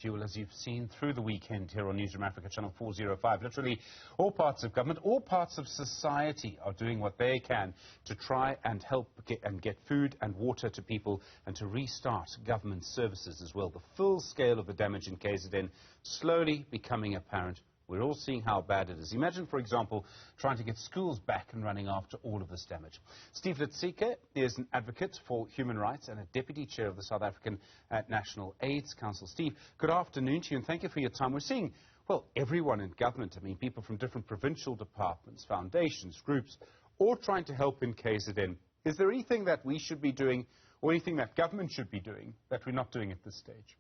Fuel, as you've seen through the weekend here on Newzroom Afrika, channel 405. Literally all parts of government, all parts of society are doing what they can to try and help get food and water to people and to restart government services as well. The full scale of the damage in KZN slowly becoming apparent. We're all seeing how bad it is. Imagine, for example, trying to get schools back and running after all of this damage. Steve Letsike is an advocate for human rights and a deputy chair of the South African National AIDS Council. Steve, good afternoon to you and thank you for your time. We're seeing, well, everyone in government, I mean, people from different provincial departments, foundations, groups, all trying to help in KZN. Is there anything that we should be doing or anything that government should be doing that we're not doing at this stage?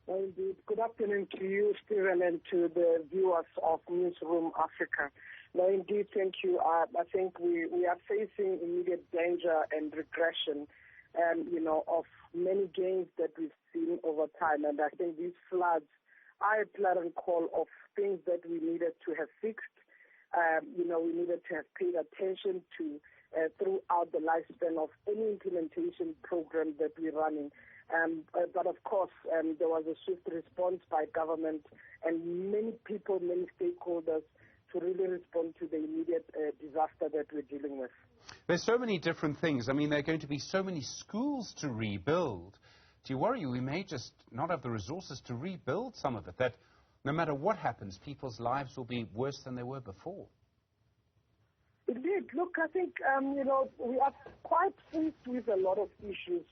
Well, indeed. Good afternoon to you, Stephen, and to the viewers of Newzroom Afrika. No, indeed, thank you. I think we are facing immediate danger and regression, of many gains that we've seen over time. And I think these floods are a clarion call of things that we needed to have fixed. We needed to have paid attention to throughout the lifespan of any implementation program that we're running. But of course, there was a swift response by government and many people, many stakeholders to really respond to the immediate disaster that we're dealing with. There's so many different things. I mean, there are going to be so many schools to rebuild. Do you worry we may just not have the resources to rebuild some of it, that no matter what happens, people's lives will be worse than they were before? Indeed. Look, I think, we are quite faced with a lot of issues.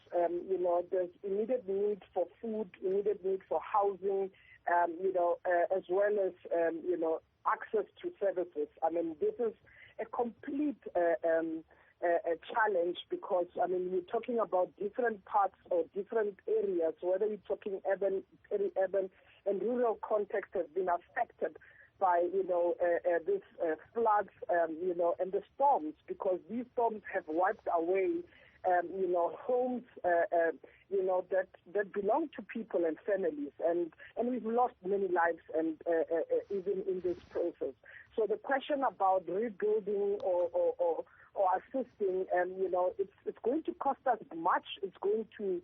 There's immediate need for food, immediate need for housing, as well as, access to services. I mean, this is a complete a challenge because, we're talking about different parts or different areas, whether you're talking urban, peri-urban, and rural context has been affected by, these floods, and the storms, because these storms have wiped away, homes, that belong to people and families, and we've lost many lives, and even in this process. So the question about rebuilding or assisting, it's going to cost us much. It's going to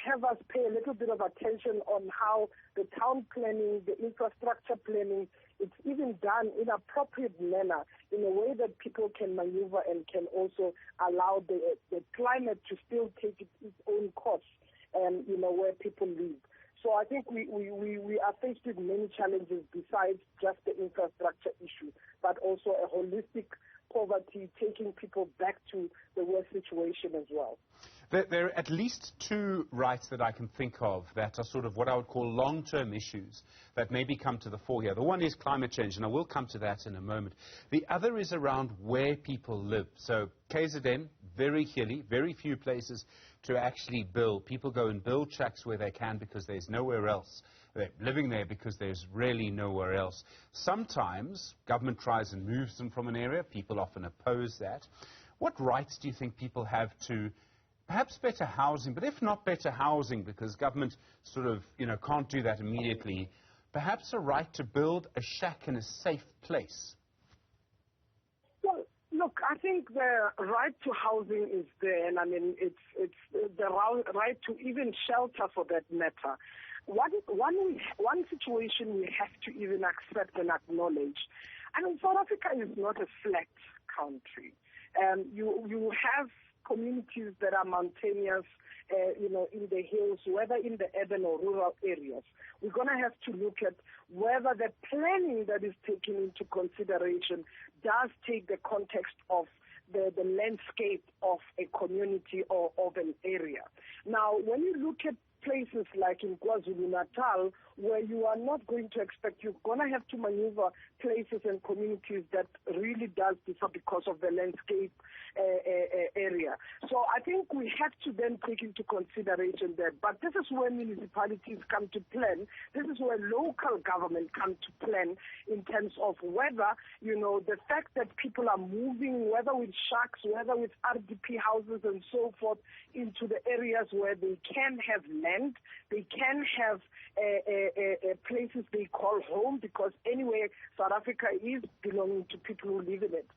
have us pay a little bit of attention on how the town planning, the infrastructure planning, it's even done in an appropriate manner, in a way that people can maneuver and can also allow the climate to still take its own course, where people live. So I think we are faced with many challenges besides just the infrastructure issue, but also a holistic poverty, taking people back to the worst situation as well. There are at least two rights that I can think of that are sort of what I would call long-term issues that maybe come to the fore here. The one is climate change, and I will come to that in a moment. The other is around where people live. So KZN, very hilly, very few places to actually build. People go and build shacks where they can because there's nowhere else. They're living there because there's really nowhere else. Sometimes government tries and moves them from an area. People often oppose that. What rights do you think people have to perhaps better housing, but if not better housing, because government sort of, can't do that immediately, perhaps a right to build a shack in a safe place? Well, look, I think the right to housing is there, and it's the right to even shelter for that matter. One situation we have to even accept and acknowledge. South Africa is not a flat country. You have communities that are mountainous, in the hills, whether in the urban or rural areas. We're going to have to look at whether the planning that is taken into consideration does take the context of the landscape of a community or of an area. Now, when you look at places like in KwaZulu-Natal, where you are not going to expect, you're going to have to maneuver places and communities that really does differ because of the landscape area. So I think we have to then take into consideration that. But this is where municipalities come to plan. This is where local government come to plan in terms of whether, the fact that people are moving, whether with shacks, whether with RDP houses and so forth, into the areas where they can have land. land. They can have places they call home, because anyway, South Africa is belonging to people who live in it.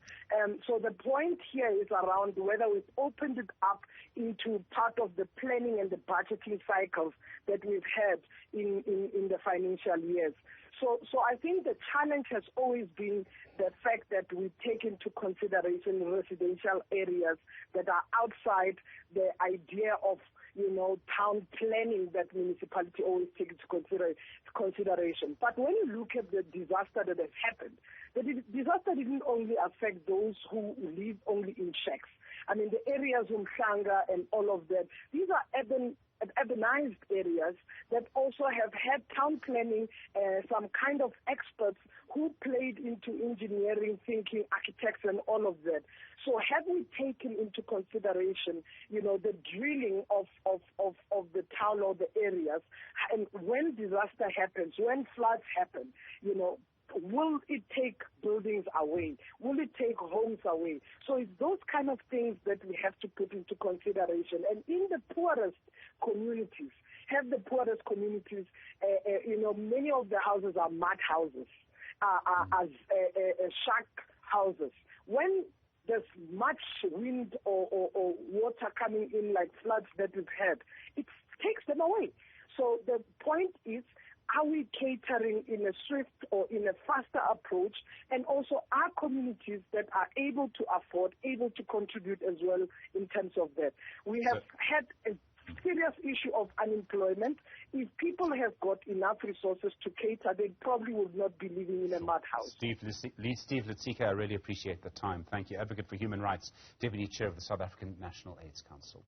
So the point here is around whether we've opened it up into part of the planning and the budgeting cycles that we've had in the financial years. So I think the challenge has always been the fact that we take into consideration residential areas that are outside the idea of, town planning that municipality always takes into consideration. But when you look at the disaster that has happened, the disaster didn't only affect those who live only in shacks. I mean, the areas of Mhlanga and all of that, these are urbanized areas that also have had town planning, some kind of experts who played into engineering, thinking, architects and all of that. So have we taken into consideration, the drilling of the town or the areas, and when disaster happens, when floods happen, will it take buildings away? Will it take homes away? So it's those kind of things that we have to put into consideration. And in the poorest communities, many of the houses are mud houses, shack houses. When there's much wind or water coming in, like floods that we've had, it takes them away. So the point is, are we catering in a swift or in a faster approach, and also our communities that are able to afford, able to contribute as well in terms of that? We have had a serious issue of unemployment. If people have got enough resources to cater, they probably would not be living in a mud house. Steve Letsike, I really appreciate the time. Thank you. Advocate for Human Rights, Deputy Chair of the South African National AIDS Council.